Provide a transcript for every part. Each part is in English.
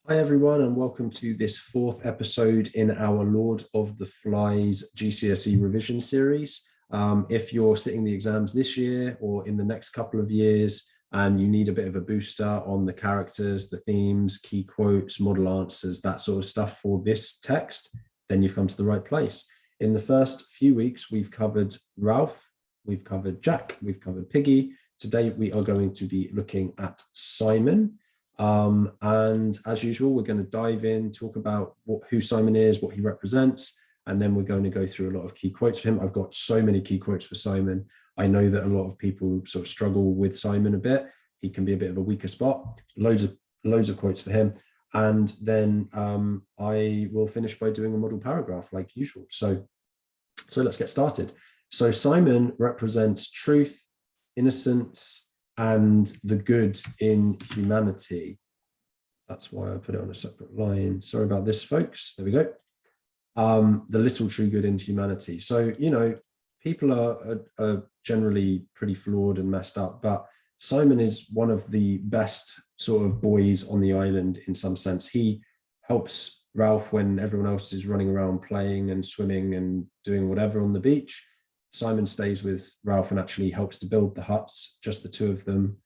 Hi, everyone, and welcome to this fourth episode in our Lord of the Flies GCSE revision series. If you're sitting the exams this year or in the next couple of years and you need a bit of a booster on the characters, the themes, key quotes, model answers, that sort of stuff for this text, then you've come to the right place. In the first few weeks, we've covered Ralph, we've covered Jack, we've covered Piggy. Today, we are going to be looking at Simon. And as usual, we're going to dive in, talk about who Simon is, what he represents, and then we're going to go through a lot of key quotes for him. I've got so many key quotes for Simon. I know that a lot of people sort of struggle with Simon a bit. He can be a bit of a weaker spot. Loads of quotes for him. And then I will finish by doing a model paragraph like usual. So let's get started. So Simon represents truth, innocence, and the good in humanity. That's why I put it on a separate line. Sorry about this, folks. There we go. The little true good in humanity. So, people are generally pretty flawed and messed up, but Simon is one of the best sort of boys on the island in some sense. He helps Ralph when everyone else is running around playing and swimming and doing whatever on the beach. Simon stays with Ralph and actually helps to build the huts, just the two of them.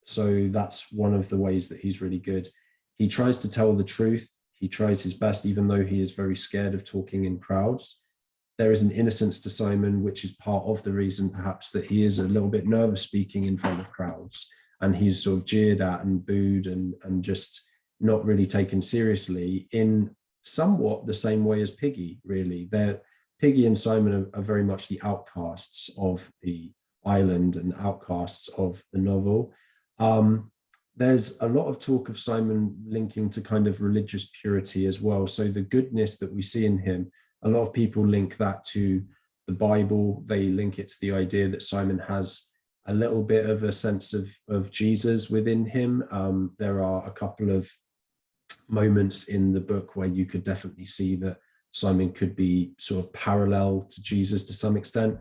So that's one of the ways that he's really good. He tries to tell the truth. He tries his best, even though he is very scared of talking in crowds. There is an innocence to Simon, which is part of the reason perhaps that he is a little bit nervous speaking in front of crowds. And he's sort of jeered at and booed and just not really taken seriously in somewhat the same way as Piggy, really. Piggy and Simon are very much the outcasts of the island and outcasts of the novel. There's a lot of talk of Simon linking to kind of religious purity as well. So the goodness that we see in him, a lot of people link that to the Bible. They link it to the idea that Simon has a little bit of a sense of Jesus within him. There are a couple of moments in the book where you could definitely see that Simon could be sort of parallel to Jesus to some extent.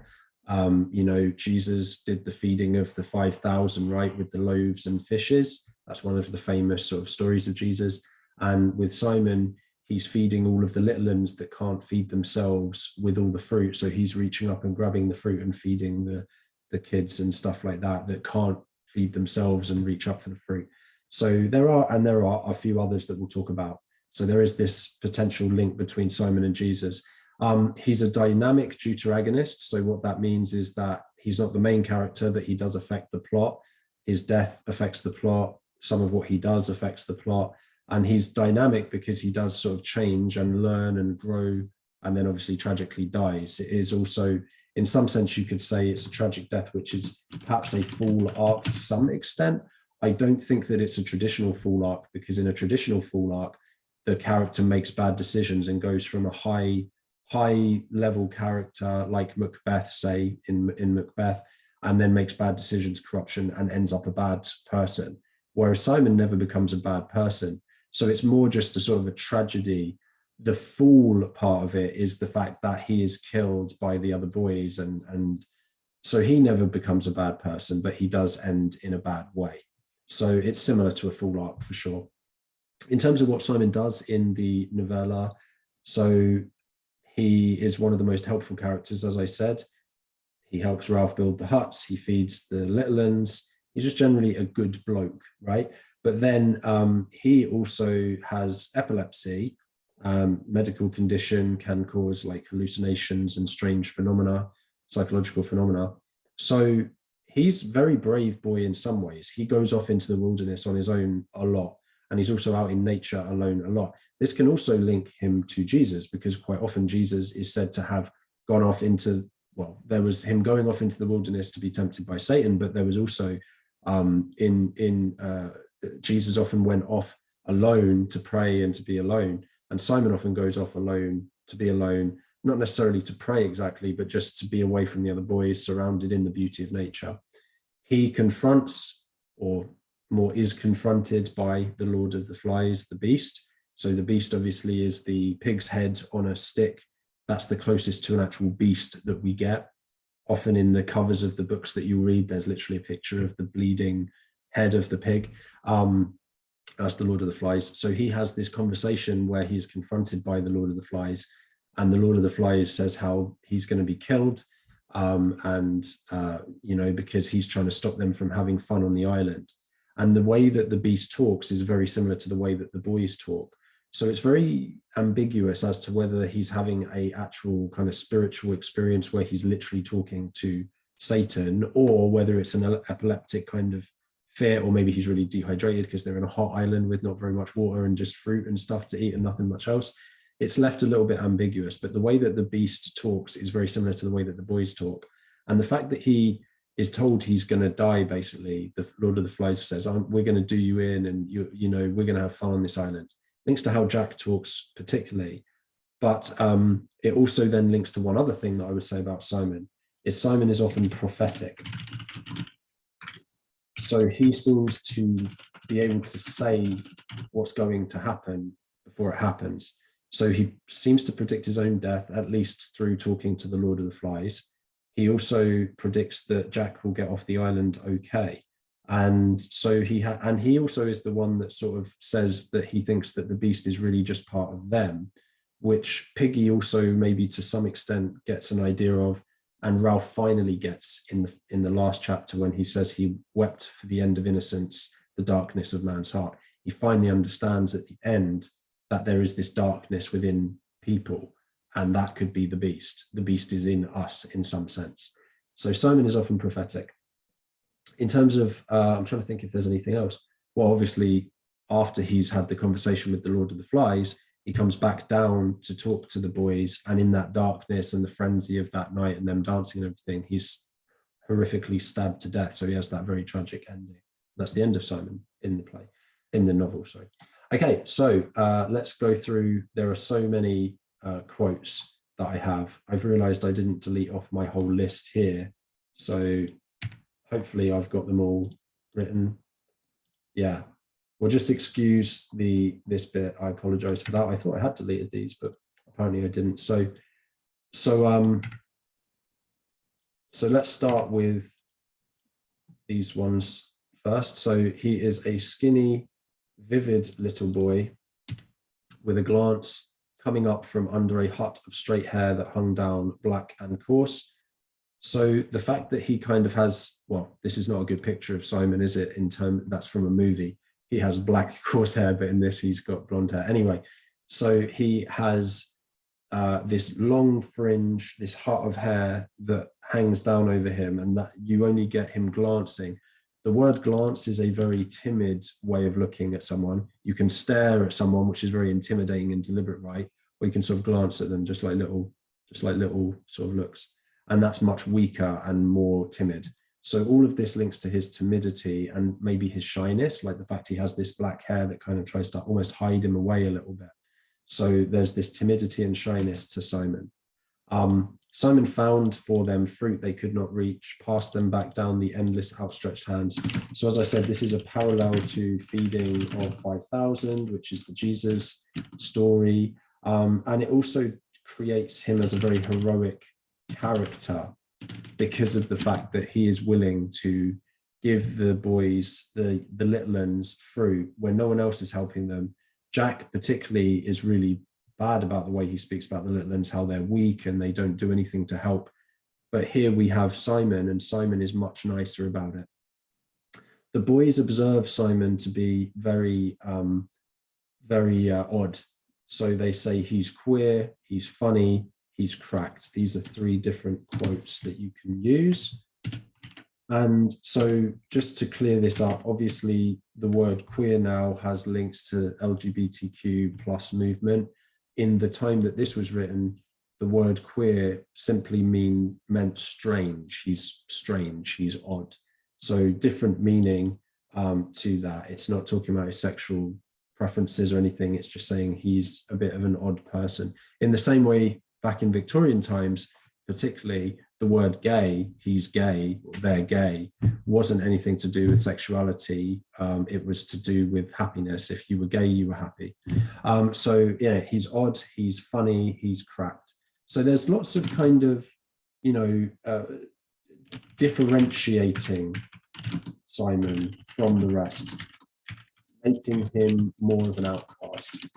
Jesus did the feeding of the 5,000, right, with the loaves and fishes. That's one of the famous sort of stories of Jesus. And with Simon, he's feeding all of the little ones that can't feed themselves with all the fruit. So he's reaching up and grabbing the fruit and feeding the kids and stuff like that can't feed themselves and reach up for the fruit. So there are a few others that we'll talk about. So there is this potential link between Simon and Jesus. He's a dynamic deuteragonist. So what that means is that he's not the main character, but he does affect the plot. His death affects the plot. Some of what he does affects the plot. And he's dynamic because he does sort of change and learn and grow, and then obviously tragically dies. It is also, in some sense, you could say it's a tragic death, which is perhaps a full arc to some extent. I don't think that it's a traditional full arc, because in a traditional full arc, the character makes bad decisions and goes from a high level character like Macbeth, say in Macbeth, and then makes bad decisions, corruption, and ends up a bad person. Whereas Simon never becomes a bad person. So it's more just a sort of a tragedy. The fool part of it is the fact that he is killed by the other boys. And so he never becomes a bad person, but he does end in a bad way. So it's similar to a full arc for sure. In terms of what Simon does in the novella, so he is one of the most helpful characters, as I said. He helps Ralph build the huts. He feeds the little ones. He's just generally a good bloke, right? But then he also has epilepsy. Medical condition can cause like hallucinations and strange phenomena, psychological phenomena. So he's a very brave boy in some ways. He goes off into the wilderness on his own a lot. And he's also out in nature alone a lot. This can also link him to Jesus, because quite often Jesus is said to have gone off into, well, there was him going off into the wilderness to be tempted by Satan, but there was also Jesus often went off alone to pray and to be alone. And Simon often goes off alone to be alone, not necessarily to pray exactly, but just to be away from the other boys, surrounded in the beauty of nature. He confronts, or more is confronted by the Lord of the Flies, the beast. So the beast obviously is the pig's head on a stick. That's the closest to an actual beast that we get. Often in the covers of the books that you read, there's literally a picture of the bleeding head of the pig. as the Lord of the Flies. So he has this conversation where he's confronted by the Lord of the Flies, and the Lord of the Flies says how he's going to be killed, because he's trying to stop them from having fun on the island. And the way that the beast talks is very similar to the way that the boys talk. So it's very ambiguous as to whether he's having a actual kind of spiritual experience where he's literally talking to Satan, or whether it's an epileptic kind of fear, or maybe he's really dehydrated because they're in a hot island with not very much water and just fruit and stuff to eat and nothing much else. It's left a little bit ambiguous, but the way that the beast talks is very similar to the way that the boys talk. And the fact that he is told he's going to die, basically, the Lord of the Flies says, we're going to do you in, and we're going to have fun on this island, links to how Jack talks particularly. But it also then links to one other thing that I would say about Simon, is Simon is often prophetic. So he seems to be able to say what's going to happen before it happens. So he seems to predict his own death, at least through talking to the Lord of the Flies. He also predicts that Jack will get off the island okay. And so he also is the one that sort of says that he thinks that the beast is really just part of them, which Piggy also maybe to some extent gets an idea of, and Ralph finally gets in the last chapter when he says he wept for the end of innocence, the darkness of man's heart. He finally understands at the end that there is this darkness within people, and that could be the beast. The beast is in us in some sense. So Simon is often prophetic. In terms of, I'm trying to think if there's anything else. Well, obviously, after he's had the conversation with the Lord of the Flies, he comes back down to talk to the boys, and in that darkness and the frenzy of that night and them dancing and everything, he's horrifically stabbed to death. So he has that very tragic ending. That's the end of Simon in the novel, sorry. Okay, so let's go through. There are so many quotes that I have. I've realized I didn't delete off my whole list here. So hopefully I've got them all written. Yeah, we'll just excuse this bit. I apologize for that. I thought I had deleted these, but apparently I didn't. So let's start with these ones first. So he is a skinny, vivid little boy with a glance coming up from under a hut of straight hair that hung down black and coarse. So the fact that he kind of has, well, this is not a good picture of Simon, is it? That's from a movie. He has black coarse hair, but in this he's got blonde hair. Anyway, so he has this long fringe, this hut of hair that hangs down over him, and that you only get him glancing. The word glance is a very timid way of looking at someone. You can stare at someone, which is very intimidating and deliberate, right? Or you can sort of glance at them, just like little sort of looks. And that's much weaker and more timid. So all of this links to his timidity and maybe his shyness, like the fact he has this black hair that kind of tries to almost hide him away a little bit. So there's this timidity and shyness to Simon. Simon found for them fruit they could not reach, passed them back down the endless outstretched hands. So as I said, this is a parallel to feeding of 5,000, which is the Jesus story. And it also creates him as a very heroic character because of the fact that he is willing to give the boys, the little ones, fruit when no one else is helping them. Jack particularly is really bad about the way he speaks about the little ones, how they're weak and they don't do anything to help. But here we have Simon, and Simon is much nicer about it. The boys observe Simon to be very odd. So they say he's queer, he's funny, he's cracked. These are 3 different quotes that you can use. And so just to clear this up, obviously the word queer now has links to LGBTQ plus movement. In the time that this was written, the word queer simply meant strange. He's strange, he's odd. So different meaning to that. It's not talking about his sexual preferences or anything. It's just saying he's a bit of an odd person. In the same way, back in Victorian times, particularly, the word gay, he's gay, or they're gay, wasn't anything to do with sexuality. It was to do with happiness. If you were gay, you were happy. So yeah, he's odd, he's funny, he's cracked. So there's lots of kind of, differentiating Simon from the rest. making him more of an outcast.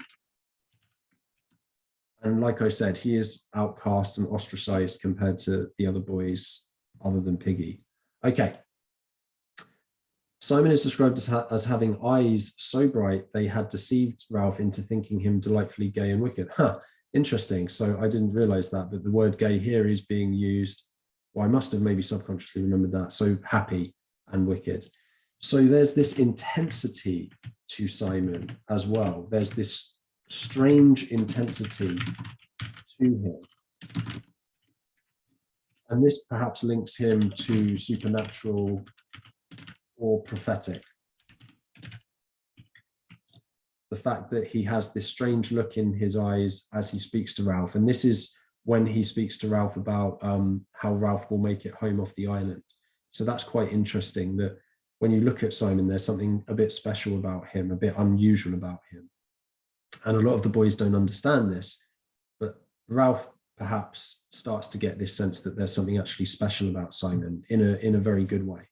And like I said, he is outcast and ostracized compared to the other boys other than Piggy. Okay. Simon is described as having eyes so bright they had deceived Ralph into thinking him delightfully gay and wicked. Interesting. So I didn't realize that, but the word gay here is being used. Well, I must have maybe subconsciously remembered that. So happy and wicked. So there's this intensity to Simon as well. There's this strange intensity to him. And this perhaps links him to supernatural or prophetic. The fact that he has this strange look in his eyes as he speaks to Ralph. And this is when he speaks to Ralph about how Ralph will make it home off the island. So that's quite interesting, that when you look at Simon, there's something a bit special about him, a bit unusual about him. And a lot of the boys don't understand this, but Ralph perhaps starts to get this sense that there's something actually special about Simon in a very good way.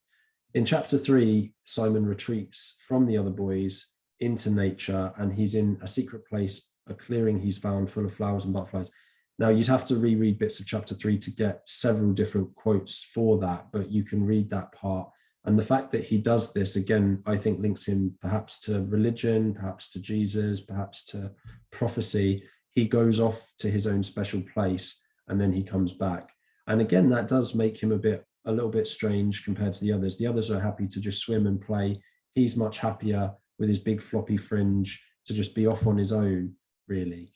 In chapter 3, Simon retreats from the other boys into nature, and he's in a secret place, a clearing he's found full of flowers and butterflies. Now, you'd have to reread bits of chapter 3 to get several different quotes for that, but you can read that part. And the fact that he does this, again, I think links him perhaps to religion, perhaps to Jesus, perhaps to prophecy. He goes off to his own special place and then he comes back. And again, that does make him a little bit strange compared to the others. The others are happy to just swim and play. He's much happier with his big floppy fringe to just be off on his own, really.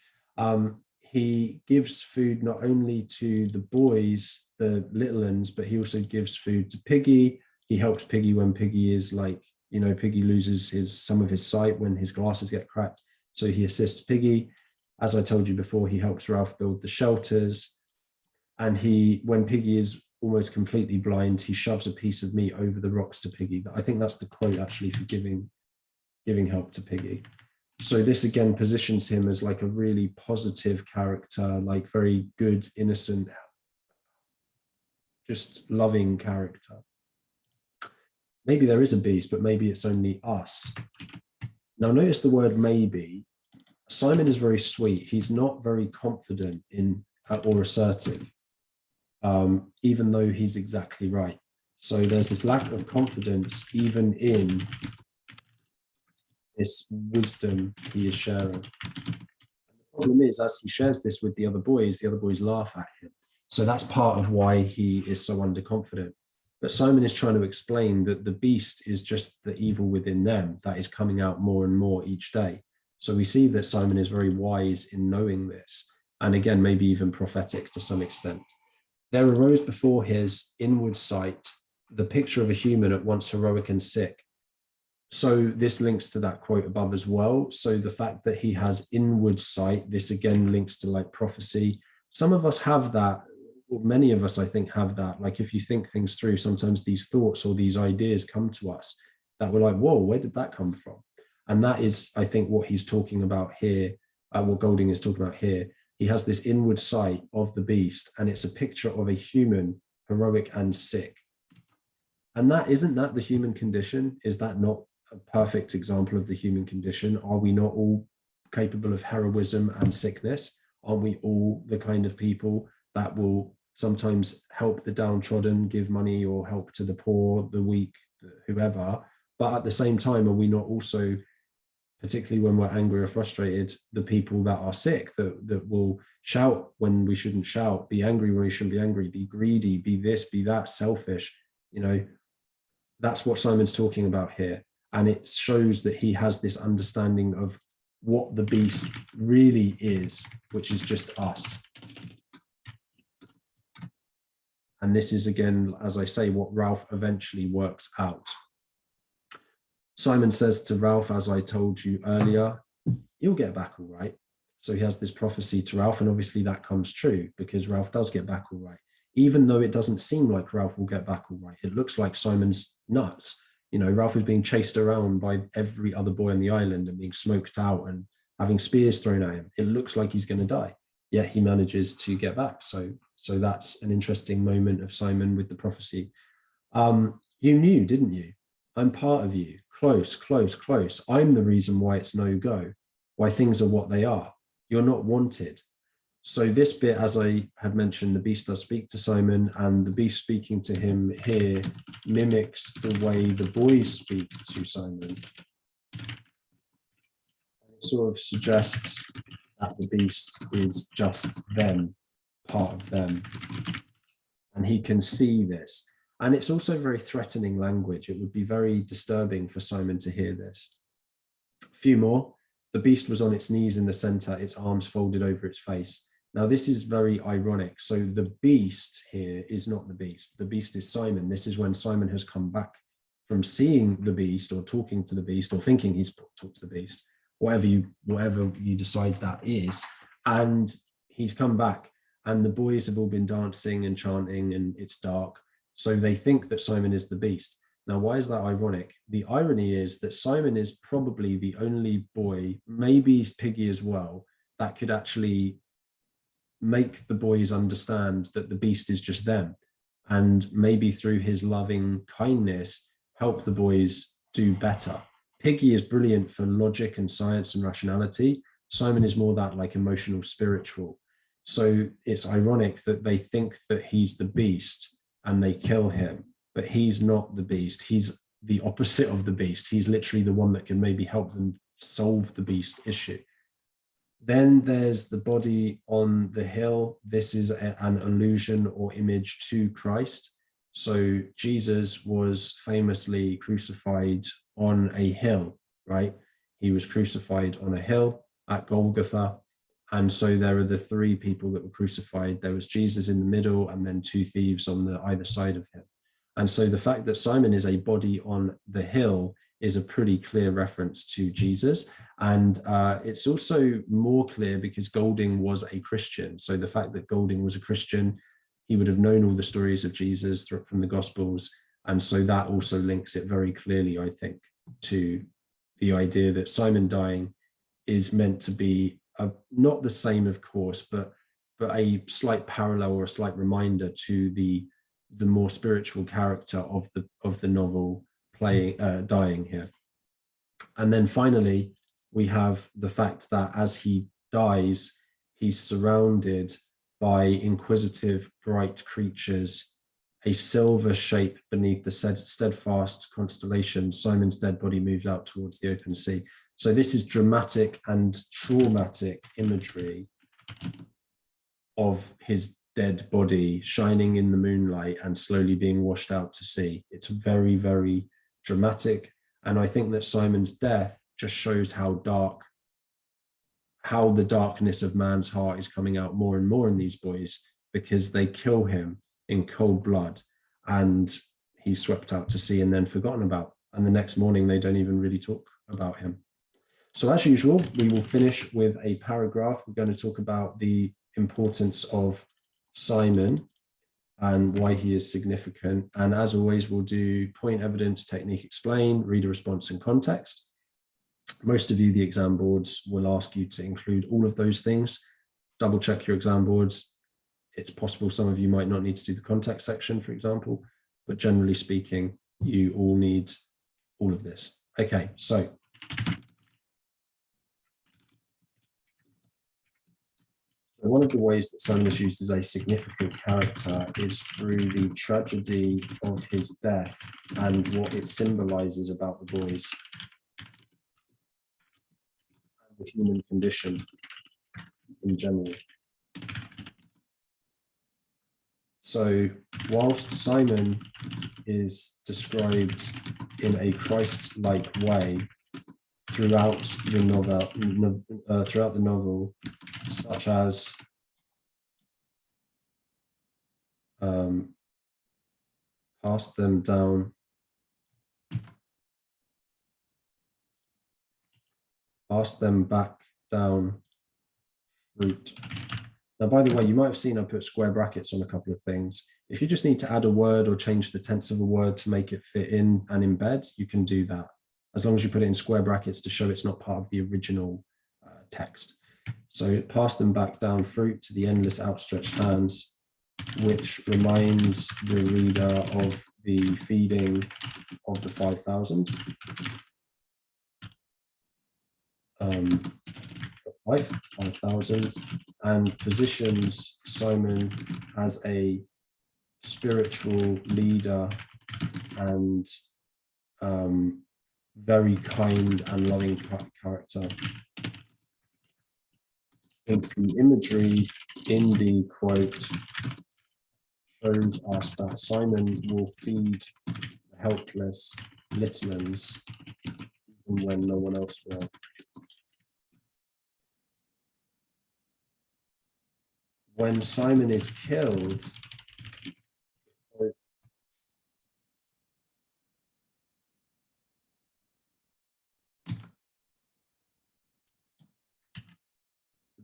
He gives food not only to the boys, the little uns, but he also gives food to Piggy. He helps Piggy when Piggy is Piggy loses some of his sight when his glasses get cracked. So he assists Piggy. As I told you before, he helps Ralph build the shelters. And when Piggy is almost completely blind, he shoves a piece of meat over the rocks to Piggy. I think that's the quote actually for giving help to Piggy. So this again positions him as like a really positive character, like very good, innocent, just loving character. Maybe there is a beast, but maybe it's only us. Now notice the word maybe. Simon is very sweet. He's not very confident or assertive, even though he's exactly right. So there's this lack of confidence even in this wisdom he is sharing. The problem is, as he shares this with the other boys laugh at him. So that's part of why he is so underconfident. But Simon is trying to explain that the beast is just the evil within them that is coming out more and more each day. So we see that Simon is very wise in knowing this, and again, maybe even prophetic to some extent. There arose before his inward sight the picture of a human at once heroic and sick. So this links to that quote above as well. So the fact that he has inward sight, this again links to like prophecy. Some of us have that, or many of us, I think, have that. Like if you think things through, sometimes these thoughts or these ideas come to us that we're like, whoa, where did that come from? And that is, I think, what he's talking about here, what Golding is talking about here. He has this inward sight of the beast, and it's a picture of a human, heroic and sick. And isn't that the human condition? Is that not a perfect example of the human condition? Are we not all capable of heroism and sickness? Aren't we all the kind of people that will sometimes help the downtrodden, give money or help to the poor, the weak, whoever? But at the same time, are we not also, particularly when we're angry or frustrated, the people that are sick, that will shout when we shouldn't shout, be angry when we shouldn't be angry, be greedy, be this, be that, selfish? That's what Simon's talking about here. And it shows that he has this understanding of what the beast really is, which is just us. And this is, again, as I say, what Ralph eventually works out. Simon says to Ralph, as I told you earlier, you'll get back all right. So he has this prophecy to Ralph, and obviously that comes true because Ralph does get back all right. Even though it doesn't seem like Ralph will get back all right. It looks like Simon's nuts. Ralph is being chased around by every other boy on the island and being smoked out and having spears thrown at him. It looks like he's going to die, yet he manages to get back. So that's an interesting moment of Simon with the prophecy. You knew, didn't you? I'm part of you, close, close, close. I'm the reason why it's no go, why things are what they are. You're not wanted. So this bit, as I had mentioned, the beast does speak to Simon, and the beast speaking to him here mimics the way the boys speak to Simon. It sort of suggests that the beast is just them, part of them. And he can see this. And it's also very threatening language. It would be very disturbing for Simon to hear this. A few more. The beast was on its knees in the center, its arms folded over its face. Now, this is very ironic. So the beast here is not the beast. The beast is Simon. This is when Simon has come back from seeing the beast or talking to the beast or thinking he's talked to the beast, whatever you decide that is. And he's come back, and the boys have all been dancing and chanting, and it's dark. So they think that Simon is the beast. Now, why is that ironic? The irony is that Simon is probably the only boy, maybe Piggy as well, that could actually make the boys understand that the beast is just them, and maybe through his loving kindness help the boys do better. Piggy is brilliant for logic and science and rationality. Simon is more that like emotional, spiritual. So it's ironic that they think that he's the beast and they kill him, but he's not the beast. He's the opposite of the beast. He's literally the one that can maybe help them solve the beast issue. Then there's the body on the hill. This is an allusion or image to Christ. So Jesus was famously crucified on a hill, right? He was crucified on a hill at Golgotha. And so there are the three people that were crucified. There was Jesus in the middle, and then two thieves on the either side of him. And so the fact that Simon is a body on the hill is a pretty clear reference to Jesus. And it's also more clear because Golding was a Christian. So the fact that Golding was a Christian, he would have known all the stories of Jesus from the Gospels. And so that also links it very clearly, I think, to the idea that Simon dying is meant to be not the same, of course, but a slight parallel or a slight reminder to the more spiritual character of the novel dying here. And then finally, we have the fact that as he dies, he's surrounded by inquisitive, bright creatures, a silver shape beneath the steadfast constellation. Simon's dead body moved out towards the open sea. So this is dramatic and traumatic imagery of his dead body shining in the moonlight and slowly being washed out to sea. It's very, very dramatic. And I think that Simon's death just shows how the darkness of man's heart is coming out more and more in these boys, because they kill him in cold blood and he's swept out to sea and then forgotten about. And the next morning, they don't even really talk about him. So as usual, we will finish with a paragraph. We're going to talk about the importance of Simon and why he is significant. And as always, we'll do point, evidence, technique, explain, reader response, and context. Most of you, the exam boards will ask you to include all of those things. Double check your exam boards. It's possible some of you might not need to do the context section, for example, but generally speaking, you all need all of this. Okay, so one of the ways that Simon is used as a significant character is through the tragedy of his death and what it symbolizes about the boys and the human condition in general. So whilst Simon is described in a Christ-like way throughout the novel, such as pass them back down fruit. Now, by the way, you might have seen I put square brackets on a couple of things. If you just need to add a word or change the tense of a word to make it fit in and embed, you can do that, as long as you put it in square brackets to show it's not part of the original text. So pass them back down fruit to the endless outstretched hands, which reminds the reader of the feeding of the 5,000. 5,000, and positions Simon as a spiritual leader and very kind and loving character. Since the imagery in the quote shows us that Simon will feed the helpless littlings even when no one else will. When Simon is killed, the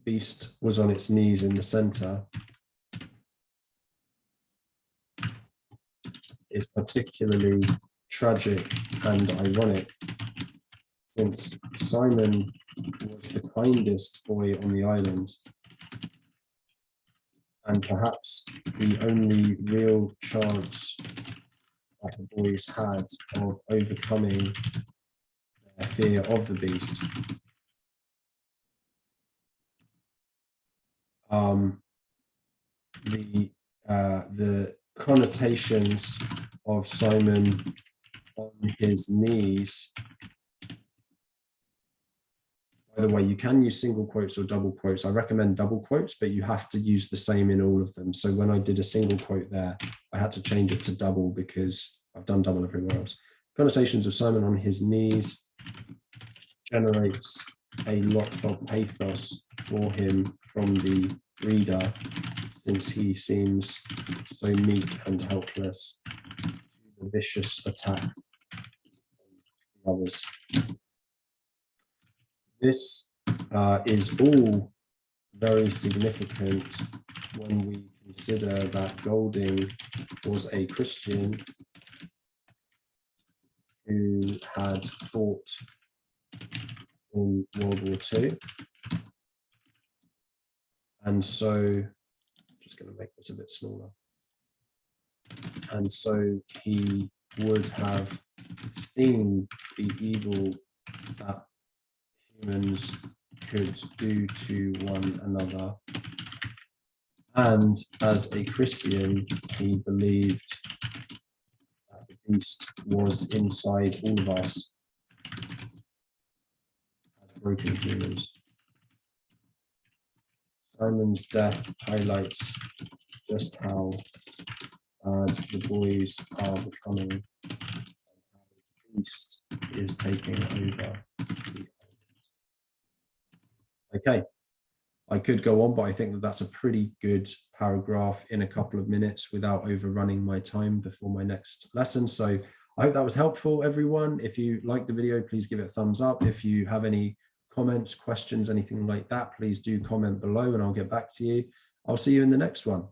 beast was on its knees in the center, is particularly tragic and ironic, since Simon was the kindest boy on the island, and perhaps the only real chance that the boys had of overcoming their fear of the beast. The connotations of Simon on his knees. By the way, you can use single quotes or double quotes. I recommend double quotes, but you have to use the same in all of them. So when I did a single quote there, I had to change it to double because I've done double everywhere else. Connotations of Simon on his knees generates a lot of pathos for him from the reader, since he seems so meek and helpless to the vicious attack of others. This is all very significant when we consider that Golding was a Christian who had fought in World War II. And so, I'm just going to make this a bit smaller. And so he would have seen the evil that humans could do to one another. And as a Christian, he believed that the beast was inside all of us as broken humans. Simon's death highlights just how bad the boys are becoming and how the beast is taking over. Okay, I could go on, but I think that that's a pretty good paragraph in a couple of minutes without overrunning my time before my next lesson. So I hope that was helpful, everyone. If you liked the video, please give it a thumbs up. If you have any comments, questions, anything like that, please do comment below and I'll get back to you. I'll see you in the next one.